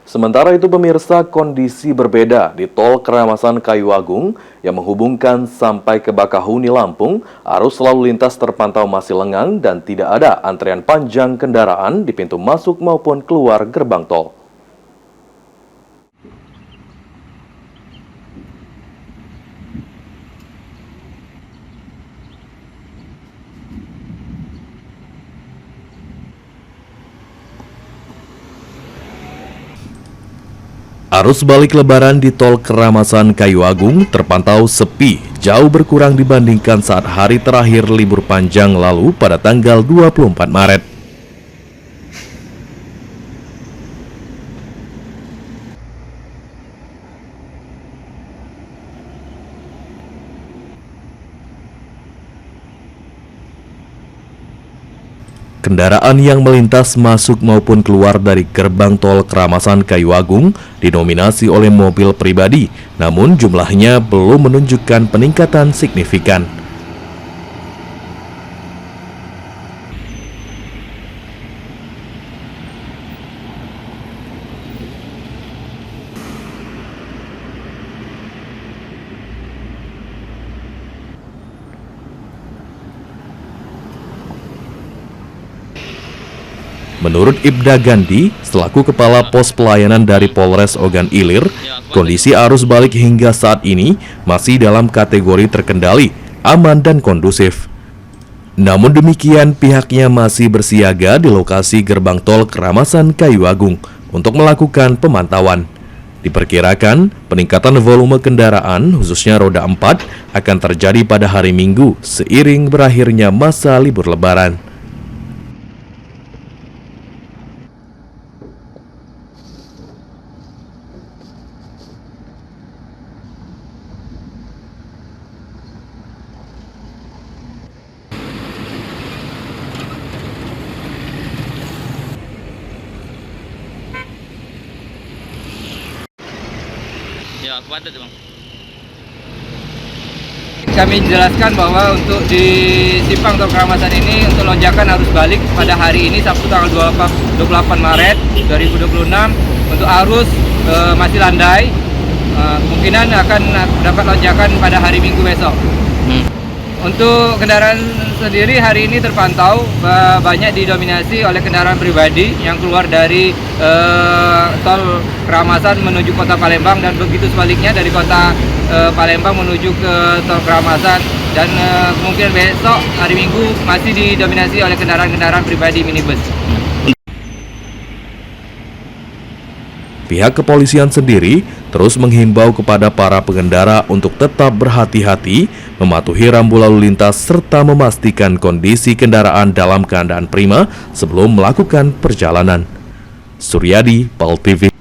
Sementara itu pemirsa, kondisi berbeda di Tol Keramasan Kayu Agung yang menghubungkan sampai ke Bakahuni, Lampung. Arus lalu lintas terpantau masih lengang dan tidak ada antrean panjang kendaraan di pintu masuk maupun keluar gerbang tol. Arus balik lebaran di Tol Keramasan Kayu Agung terpantau sepi, jauh berkurang dibandingkan saat hari terakhir libur panjang lalu pada tanggal 24 Maret. Kendaraan yang melintas masuk maupun keluar dari gerbang tol Keramasan Kayu Agung didominasi oleh mobil pribadi, namun jumlahnya belum menunjukkan peningkatan signifikan. Menurut Ibda Gandhi, selaku Kepala Pos Pelayanan dari Polres Ogan Ilir, kondisi arus balik hingga saat ini masih dalam kategori terkendali, aman dan kondusif. Namun demikian, pihaknya masih bersiaga di lokasi gerbang tol Keramasan Kayu Agung untuk melakukan pemantauan. Diperkirakan, peningkatan volume kendaraan, khususnya roda 4, akan terjadi pada hari Minggu seiring berakhirnya masa libur Lebaran. Ya, padat bang. Kami jelaskan bahwa untuk di simpang Tol Keramasan ini untuk lonjakan arus balik pada hari ini Sabtu tanggal 28 Maret 2026 untuk arus masih landai, kemungkinan akan dapat lonjakan pada hari Minggu besok. Untuk kendaraan sendiri hari ini terpantau banyak didominasi oleh kendaraan pribadi yang keluar dari Tol Keramasan menuju kota Palembang dan begitu sebaliknya dari kota Palembang menuju ke Tol Keramasan, dan kemungkinan besok hari Minggu masih didominasi oleh kendaraan-kendaraan pribadi minibus. Pihak kepolisian sendiri terus menghimbau kepada para pengendara untuk tetap berhati-hati, mematuhi rambu lalu lintas, serta memastikan kondisi kendaraan dalam keadaan prima sebelum melakukan perjalanan. Suryadi, PAL TV.